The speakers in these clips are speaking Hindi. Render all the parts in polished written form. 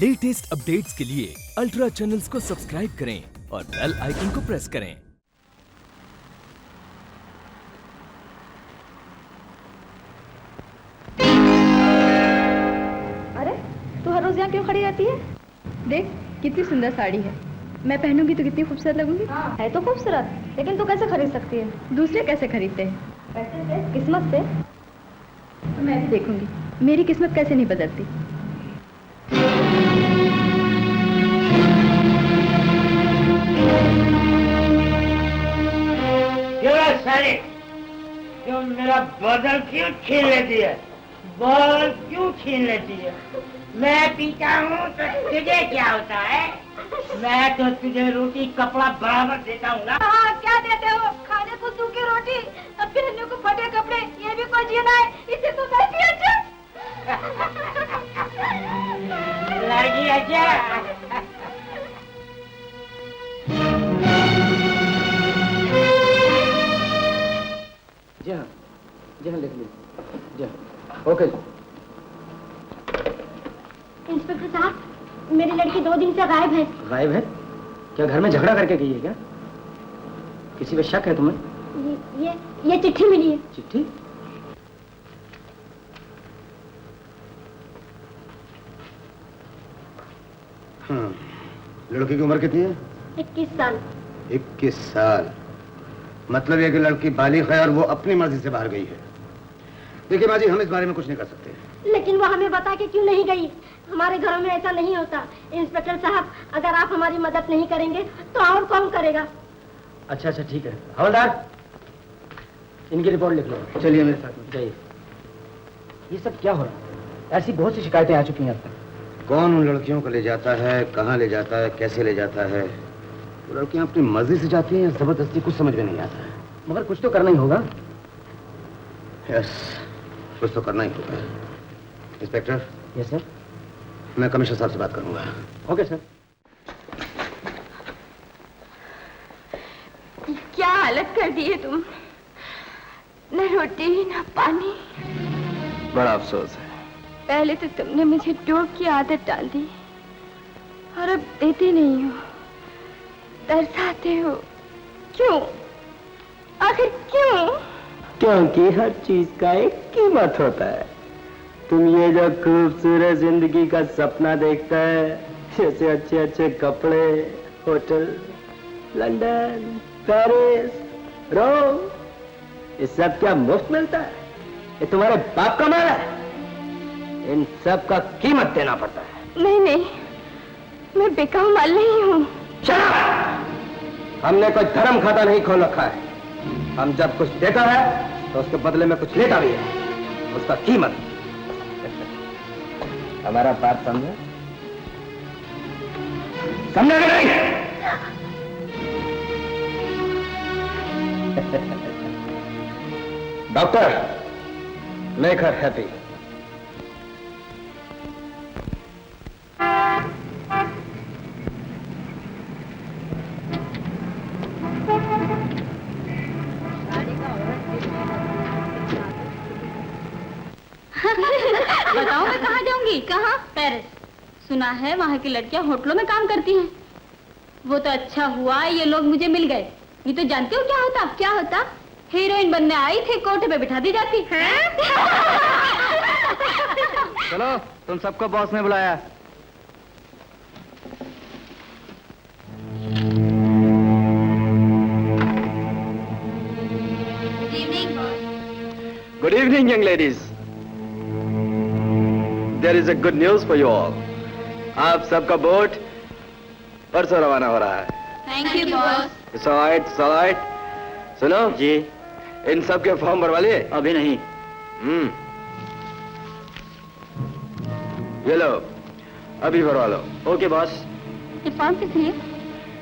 लेटेस्ट अपडेट्स के लिए अल्ट्रा चैनल्स को सब्सक्राइब करें और बेल आइकन को प्रेस करें। अरे तू हर रोज यहाँ क्यों खड़ी रहती है? देख कितनी सुंदर साड़ी है, मैं पहनूंगी तो कितनी खूबसूरत लगूंगी। हाँ है तो खूबसूरत, लेकिन तू कैसे खरीद सकती है? दूसरे कैसे खरीदते हैं? पैसे से, किस्मत से। तो मैं भी देखूंगी मेरी किस्मत कैसे नहीं बदलती। क्यों मेरा बदल क्यों छीन लेती है? बॉल क्यों छीन लेती है? मैं पीता हूँ तो तुझे क्या होता है? मैं तो तुझे रोटी कपड़ा बराबर देता हूँ ना। हाँ क्या देते हो? खाने को सूखी रोटी, अब पहनने को फटे कपड़े, ये भी कोई जीना है? इसे तो वैसे ही अच्छा। लड़की अच्छा। जी हाँ लिख लीजिए। जी हाँ ओके। इंस्पेक्टर साहब, मेरी लड़की 2 दिन से गायब है। गायब है? क्या घर में झगड़ा करके गई है क्या? किसी पे शक है तुम्हें? ये चिट्ठी मिली है। चिट्ठी? हाँ, लड़की की उम्र कितनी है? 21 साल। 21 साल, मतलब ये कि लड़की बालिग है और वो अपनी मर्जी से बाहर गई है। देखिए बाजी, हम इस बारे में कुछ नहीं कर सकते। लेकिन वो हमें बता के क्यों नहीं गई? हमारे घरों में ऐसा नहीं होता। इंस्पेक्टर साहब, अगर आप हमारी मदद नहीं करेंगे तो और कौन करेगा? अच्छा ठीक है। हवलदार, इनकी रिपोर्ट लिख लो। चलिए मेरे साथ में। जाइए। ये सब क्या हो रहा है? ऐसी बहुत सी शिकायतें आ चुकी हैं अब तक। कौन उन लड़कियों को ले जाता है, कहाँ ले जाता है, कैसे ले जाता है? वो लड़कियां अपनी मर्जी से जाती हैं या जबरदस्ती, कुछ समझ में नहीं आता है। मगर कुछ तो करना ही होगा। यस, कुछ तो करना ही होगा। इंस्पेक्टर। Yes sir. मैं कमिश्नर साहब से बात करूंगा। Okay sir. क्या हालत कर दी है तुम, न रोटी न पानी। बड़ा अफसोस है। पहले तो तुमने मुझे डोप की आदत डाल दी और अब देती नहीं हो, तरसाते हो। क्यों? आखिर क्यों? क्योंकि हर चीज का एक कीमत होता है। तुम ये जो खूबसूरत जिंदगी का सपना देखता है, जैसे अच्छे अच्छे कपड़े, होटल, लंदन, पेरिस, रोम, ये सब क्या मुफ्त मिलता है? ये तुम्हारे बाप का माल है। इन सब का कीमत देना पड़ता है। नहीं, मैं बेकाऊ माल नहीं हूँ। हमने कोई धर्म खाता नहीं खोल रखा है। हम जब कुछ देता है तो उसके बदले में kuch लेता भी है, उसका कीमत। हमारा बात समझे? समझे कि नहीं? Doctor, make her happy. बताओ मैं कहाँ जाऊंगी? कहाँ? पेरिस। सुना है वहाँ की लड़कियाँ होटलों में काम करती हैं। वो तो अच्छा हुआ ये लोग मुझे मिल गए। ये तो जानते हो क्या होता? क्या होता? हीरोइन बनने आई थी, कोठे पे बिठा दी जाती है। चलो, तुम सबको बॉस ने बुलाया। Good evening, young ladies. There is a good news for you all. आप सबका बोट परसों रवाना हो रहा है। Thank you boss. It's all right. सुनो जी, इन सब के फॉर्म भरवा लिए? अभी नहीं। ये लो, अभी भरवा लो। Okay boss. ये फॉर्म किस लिए?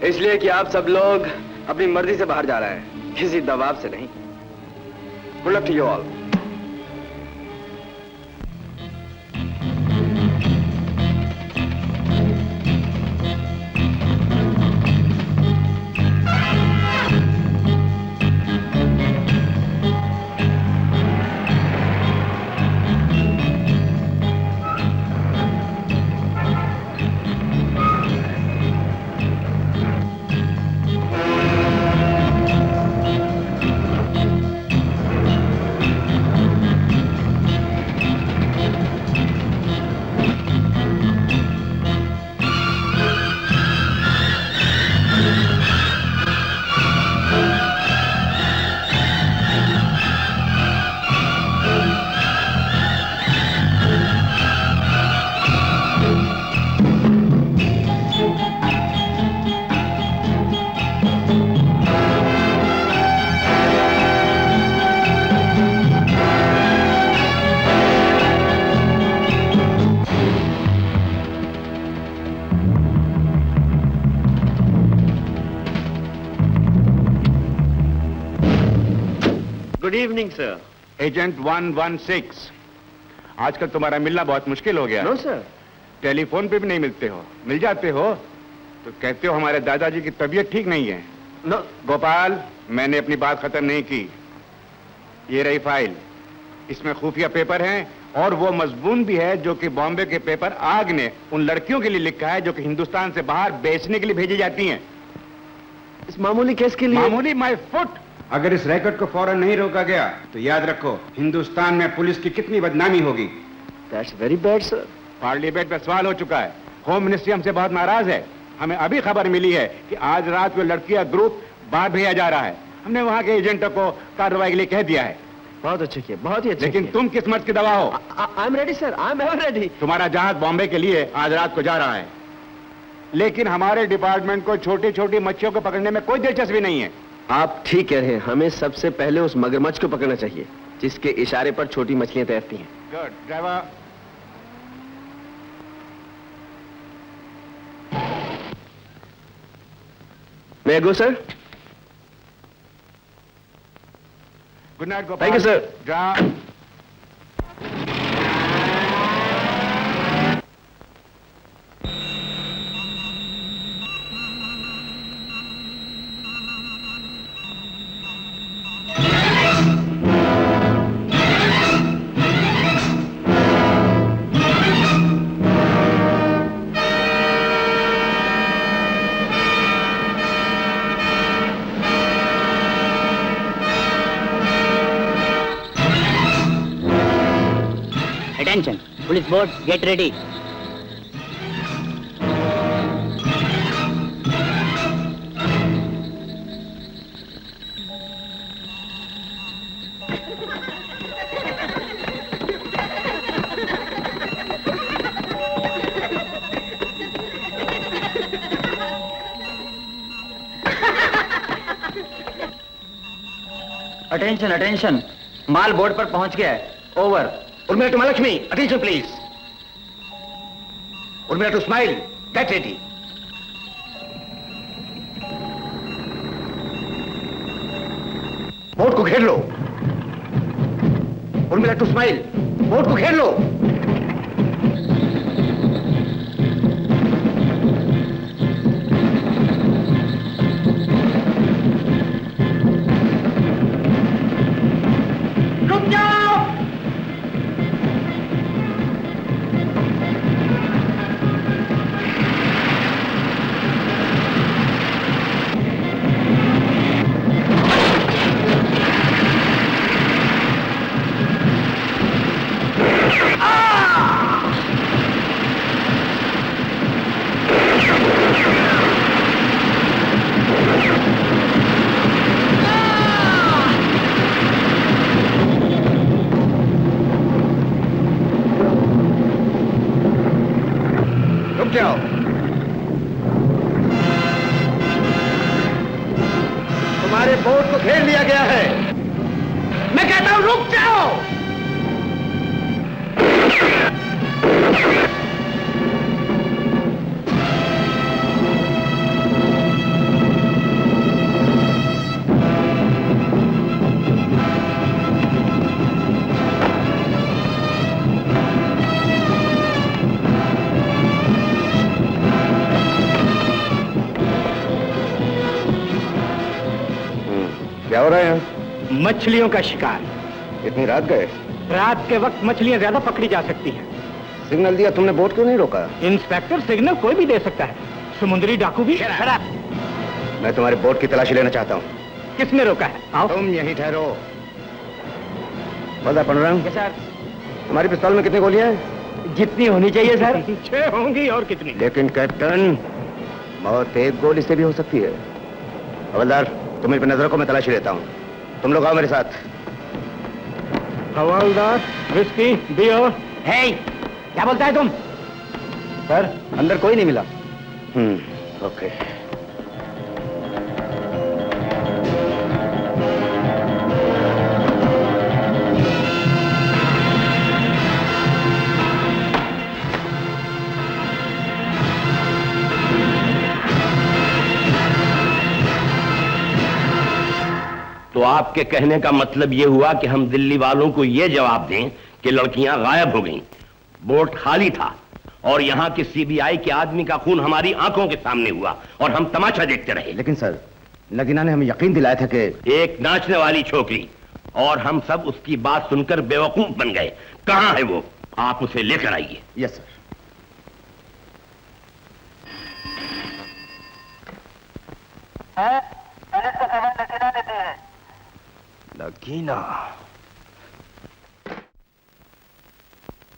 इसलिए कि आप सब लोग अपनी मर्जी से बाहर जा रहे हैं, किसी दबाव से नहीं। Good luck to you all. Evening sir. Agent 116, आजकल तुम्हारा मिलना बहुत मुश्किल हो गया। No sir. टेलीफोन पे भी नहीं मिलते हो, मिल जाते हो तो कहते हो हमारे दादाजी की तबीयत ठीक नहीं है। नो। गोपाल, मैंने अपनी बात खत्म नहीं की। ये रही फाइल, इसमें खुफिया पेपर हैं और वो मजबून भी है जो कि बॉम्बे के पेपर आग ने उन लड़कियों के लिए लिखा है जो कि हिंदुस्तान से बाहर बेचने के लिए भेजी जाती हैं। इस मामूली केस के लिए? मामूली माय फुट। अगर इस रैकेट को फौरन नहीं रोका गया तो याद रखो हिंदुस्तान में पुलिस की कितनी बदनामी होगी। That's very bad sir. Parliament में सवाल हो चुका है, होम मिनिस्ट्री हमसे बहुत नाराज है। हमें अभी खबर मिली है कि आज रात वो लड़की का ग्रुप बाहर भेजा जा रहा है। हमने वहां के एजेंटों को कार्रवाई के लिए कह दिया है। बहुत अच्छे किया, बहुत ही अच्छे। लेकिन तुम किस मर्ज की दवा हो? I am ready sir, I am ever ready. तुम्हारा जहाज बॉम्बे के लिए आज रात को जा रहा है, लेकिन हमारे डिपार्टमेंट को छोटी छोटी मच्छियों को पकड़ने में कोई दिलचस्पी नहीं है। आप ठीक कह रहे हैं, हमें सबसे पहले उस मगरमच्छ को पकड़ना चाहिए जिसके इशारे पर छोटी मछलियां तैरती हैं। Good driver. मैं go sir. Good night Gopal. Thank you sir. जा। Attention, police boat, get ready. Attention attention, माल बोर्ड पर पहुंच गया है। Over. Urmila to Mahalakshmi, attention please. Urmila to smile, get ready. Boat को घेर लो। उर्मिला टू स्माइल, बोट को घेर लो। रुक जाओ। रुक जाओ। तुम्हारे बोट को घेर लिया गया है। मैं कहता हूं रुक जाओ। क्या हो रहा है यहाँ? मछलियों का शिकार। इतनी रात गए? रात के वक्त मछलियां ज्यादा पकड़ी जा सकती हैं। सिग्नल दिया तुमने, बोट क्यों नहीं रोका? इंस्पेक्टर, सिग्नल कोई भी दे सकता है, समुद्री डाकू भी। मैं तुम्हारी बोट की तलाशी लेना चाहता हूँ। किसने रोका है? आओ। तुम यहीं ठहरो। बोलता पनोरम, सर, तुम्हारी पिस्तौल में कितनी गोलियां हैं? जितनी होनी चाहिए सर। 6 होंगी और कितनी। लेकिन कैप्टन, मौत एक गोली से भी हो सकती है। हवलदार, तुम मेरी पे नजर रखो, मैं तलाशी लेता हूँ। तुम लोग आओ मेरे साथ। हवलदार, विस्की, बियर। हे, क्या बोलता है तुम? सर, अंदर कोई नहीं मिला। ओके। तो आपके कहने का मतलब यह हुआ कि हम दिल्ली वालों को यह जवाब दें कि लड़कियां गायब हो गईं, बोट खाली था और यहां के सीबीआई के आदमी का खून हमारी आंखों के सामने हुआ और हम तमाशा देखते रहे। लेकिन सर, नगीना ने हमें यकीन दिलाया था कि एक नाचने वाली छोकरी, और हम सब उसकी बात सुनकर बेवकूफ बन गए। कहां है वो? आप उसे लेकर आइए। Yes sir. नगीना,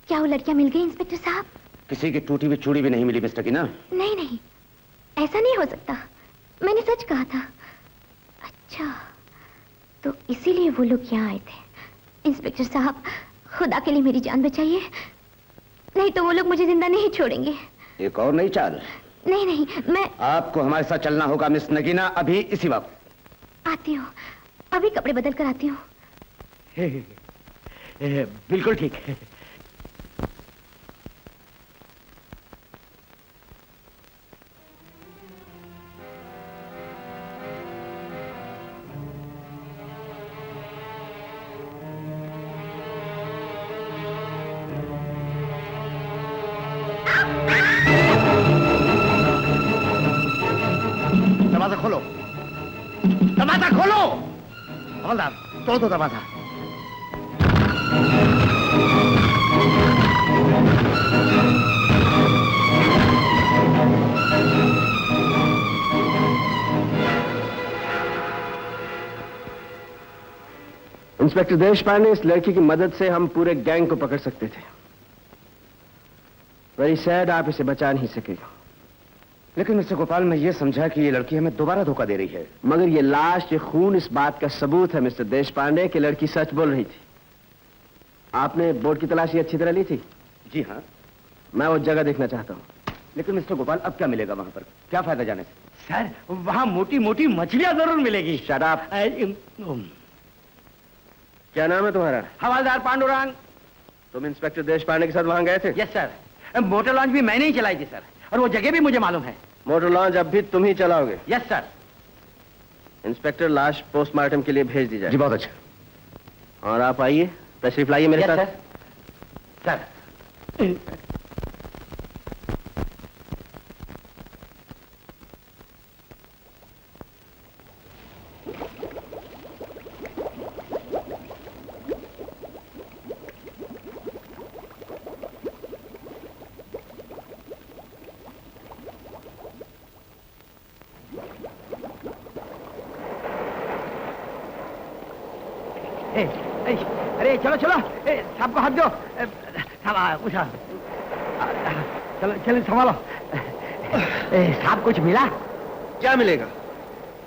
क्या वो लड़कियां मिल गई इंस्पेक्टर साहब? किसी की टूटी हुई चूड़ी भी नहीं मिली मिस्टर कीना। नहीं नहीं, ऐसा नहीं हो सकता, मैंने सच कहा था। अच्छा, तो इसीलिए वो लोग यहाँ आए थे। इंस्पेक्टर साहब, खुदा के लिए मेरी जान बचाइए, नहीं तो वो लोग मुझे जिंदा नहीं छोड़ेंगे। एक और नई चाल? नहीं नहीं, मैं आपको हमारे साथ चलना होगा मिस नगीना, अभी इसी वक्त। आती हूँ, अभी कपड़े बदल कर आती हूँ। बिल्कुल ठीक है। दरवाजा खोलो, दरवाजा खोलो। हवलदार, तोड़ दो दरवाजा। इंस्पेक्टर देश पांडे, इस लड़की की मदद से हम पूरे गैंग को पकड़ सकते थे। वेरी सैड, आप इसे बचा नहीं सकेगा। लेकिन मिस्टर गोपाल, मैं ये समझा कि ये लड़की हमें दोबारा धोखा दे रही है। मगर ये लाश, ये खून इस बात का सबूत है मिस्टर देश पांडे कि लड़की सच बोल रही थी। आपने बोर्ड की तलाशी अच्छी तरह ली थी? जी हाँ। मैं वो जगह देखना चाहता हूँ। लेकिन मिस्टर गोपाल, अब क्या मिलेगा वहां पर? क्या फायदा जाने से? सर, वहां मोटी मोटी मछलियां जरूर मिलेगी। Shut up. क्या नाम है तुम्हारा? हवलदार पांडुरंग। तुम इंस्पेक्टर देश पांडे के साथ वहां गए थे? यस सर, मोटर लॉन्च भी मैंने ही चलाई थी सर, और वो जगह भी मुझे मालूम है। मोटर लॉन्च अब भी तुम ही चलाओगे? Yes sir. इंस्पेक्टर, लाश पोस्टमार्टम के लिए भेज दी जाए। जी बहुत अच्छा। और आप आइए, तशरीफ लाइए मेरे साथ। सर। अरे चलो चलो, साहब को हाथ दो। उठा, चलो चलो, संभालो। साहब, कुछ मिला? क्या मिलेगा?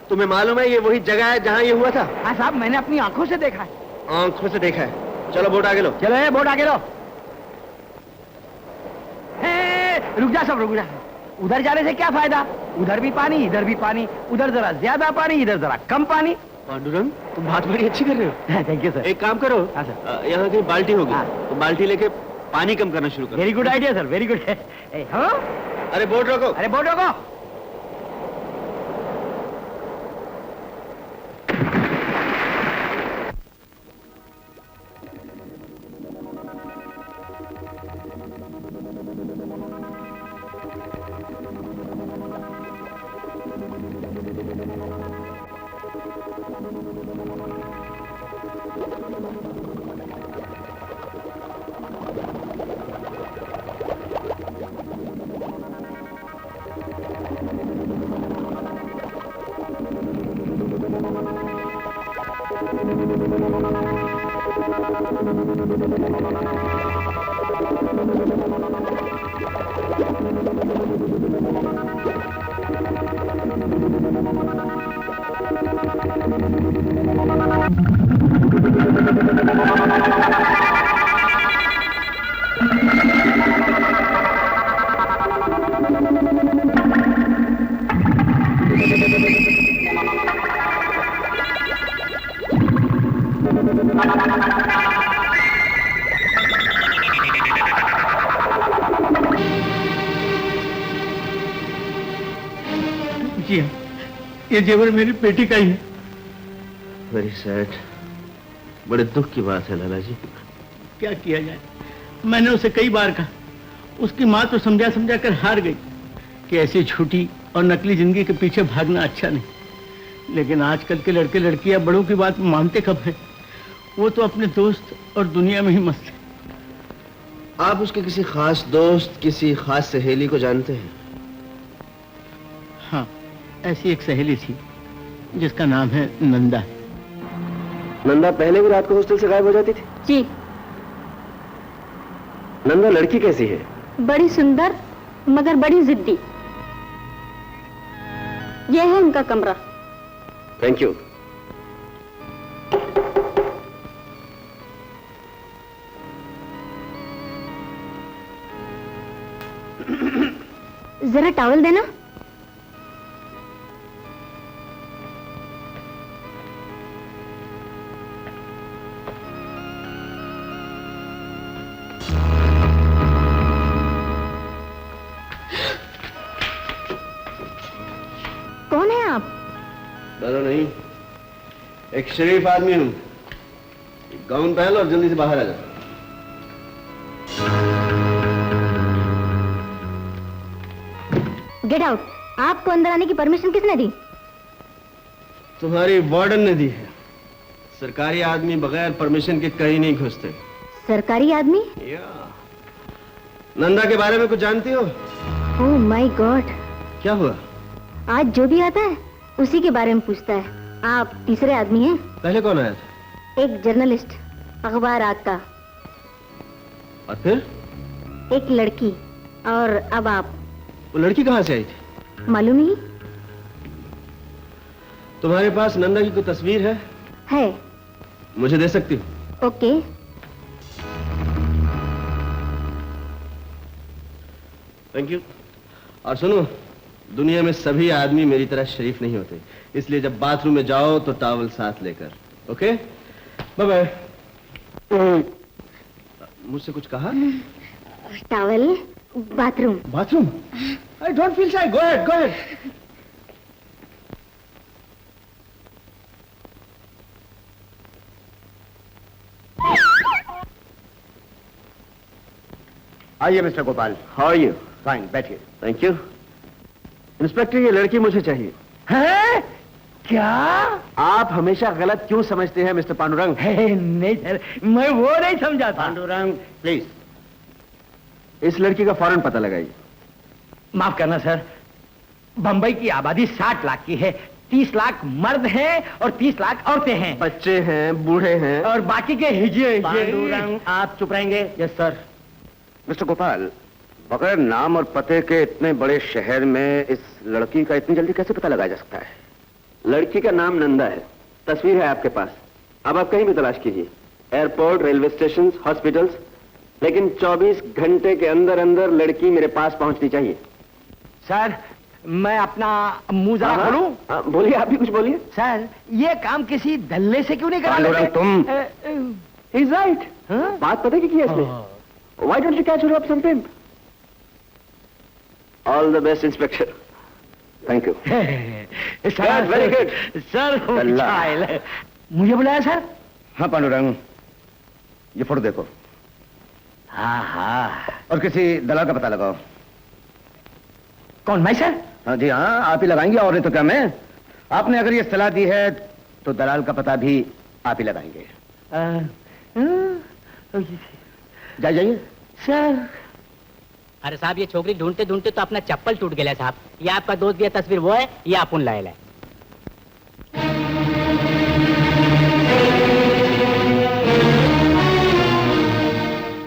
तुम्हें मालूम है ये वही जगह है जहां ये हुआ था? हाँ साहब, मैंने अपनी आंखों से देखा है। आंखों से देखा है? चलो बोट आगे लो। चलो ये बोट आगे लो। रुक जा सब, रुक जा। उधर जाने से क्या फायदा? उधर भी पानी, इधर भी पानी, उधर जरा ज्यादा पानी, इधर जरा कम पानी। पांडुरंग, तुम बात बड़ी अच्छी कर रहे हो। Thank you sir. एक काम करो, हाँ सर, यहाँ कहीं बाल्टी होगी, हाँ। तो बाल्टी लेके पानी कम करना शुरू करो। Very good idea sir, very good. हाँ, अरे बोट रोको। अरे बोट रोको। ये जेवर मेरी बेटी का ही है। Very sad. बड़े दुख की बात है लाला जी। क्या किया जाए, मैंने उसे कई बार कहा, उसकी माँ तो समझा समझा कर हार गई कि ऐसी झूठी और नकली जिंदगी के पीछे भागना अच्छा नहीं। लेकिन आजकल के लड़के लड़कियां बड़ों की बात मानते कब हैं? वो तो अपने दोस्त और दुनिया में ही मस्त है। आप उसके किसी खास दोस्त, किसी खास सहेली को जानते हैं? हाँ, ऐसी एक सहेली थी जिसका नाम है नंदा। नंदा पहले भी रात को हॉस्टल से गायब हो जाती थी? जी। नंदा लड़की कैसी है? बड़ी सुंदर मगर बड़ी जिद्दी। यह है उनका कमरा। Thank you. जरा टॉवल देना। कौन है आप? डरो नहीं, एक शरीफ आदमी हूं। गाउन पहन लो और जल्दी से बाहर आ जाओ। Get out. आपको अंदर आने की परमिशन किसने दी? तुम्हारी वार्डन ने दी है। सरकारी आदमी बगैर परमिशन के कहीं नहीं घुसते। सरकारी आदमी? नंदा के बारे में कुछ जानती हो? Oh my God. क्या हुआ? आज जो भी आता है उसी के बारे में पूछता है। आप तीसरे आदमी हैं। पहले कौन आया था? एक जर्नलिस्ट, अखबार आग का। और फिर? एक लड़की, और अब आप। वो लड़की कहाँ से आई थी? मालूम नहीं। तुम्हारे पास नंदा की कोई तस्वीर है? है। मुझे दे सकती हो? ओके। Thank you. और सुनो, दुनिया में सभी आदमी मेरी तरह शरीफ नहीं होते, इसलिए जब बाथरूम में जाओ तो टॉवल साथ लेकर। Okay, bye bye. मुझसे कुछ कहा? Towel, bathroom. Bathroom? I don't feel shy. Go ahead, go ahead. आइए mister Gopal. How are you? Fine, बैठिए। Thank you. इंस्पेक्टर, ये लड़की मुझे चाहिए। हैं? क्या? आप हमेशा गलत क्यों समझते हैं मिस्टर पांडुरंग? नहीं सर, मैं वो नहीं समझा था। पांडुरंग प्लीज। इस लड़की का फौरन पता लगाइए। माफ करना सर, बंबई की आबादी 60 लाख की है। 30 लाख मर्द हैं और 30 लाख औरतें हैं। बच्चे हैं, बूढ़े हैं, और बाकी के हिजे। पांडुरंग आप चुप रहेंगे? Yes sir. मिस्टर गोपाल, बगैर नाम और पते के इतने बड़े शहर में इस लड़की का इतनी जल्दी कैसे पता लगाया जा सकता है? लड़की का नाम नंदा है, तस्वीर है आपके पास। अब आप कहीं भी तलाश कीजिए, एयरपोर्ट, रेलवे स्टेशन, हॉस्पिटल्स, लेकिन 24 घंटे के अंदर अंदर लड़की मेरे पास पहुंचनी चाहिए। सर, मैं अपना मुंह जरा खोलूं? बोलिए, आप भी कुछ बोलिए। सर, ये काम किसी दल्ले से क्यों नहीं करा पांडुरंग, लेते? तुम He's right. बात पता की है इसने? Why don't you catch her up some pimp? All the best, Inspector. Thank you. Sir, very good. Sir, Allah. मुझे बुलाया सर? हाँ पांडुरंग, ये फोटो देखो हाँ। और किसी दलाल का पता लगाओ। कौन, मैं सर? हाँ जी हाँ, आप ही लगाएंगे और नहीं तो क्या मैं? आपने अगर ये सलाह दी है तो दलाल का पता भी आप ही लगाएंगे। जाइए सर। अरे साहब, ये छोकरी ढूंढते ढूंढते तो अपना चप्पल टूट गया साहब। ये आपका दोस्त दिया तस्वीर वो है, ये अपन लाए लाए।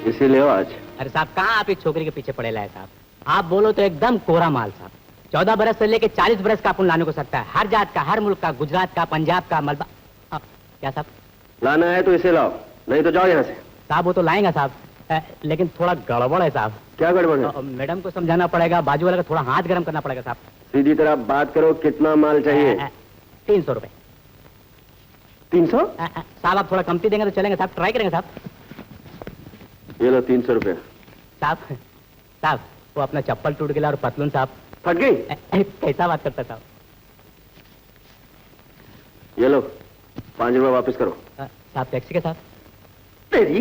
इसीलिए आज। अरे साहब, कहाँ आप इस छोकरी के पीछे पड़े लाए साहब? आप बोलो तो एकदम कोरा माल साहब। 14 बरस से लेके 40 बरस का अपन लाने को सकता है। हर जात का, हर मुल्क का, गुजरात का, पंजाब का, मलबा। क्या साहब? लाना है तो इसे लाओ, नहीं तो जाओ यहाँ से। साहब वो तो लाएंगा साहब, लेकिन थोड़ा गड़बड़ है साहब। क्या गड़बड़ है? मैडम को समझाना पड़ेगा, बाजू वाले का थोड़ा हाथ गर्म करना पड़ेगा साहब। सीधी तरह बात करो, कितना माल चाहिए? 300 रुपए। 300? साहब आप थोड़ा कमती देंगे तो चलेंगे साहब, ट्राई करेंगे साहब। ये लो 300 रुपया। साहब वो अपना चप्पल टूट गया और पतलून साहब फट गई। कैसा बात करता साहब? ये लो 5 रुपए वापस करो। साहब टैक्सी के साथ तेरी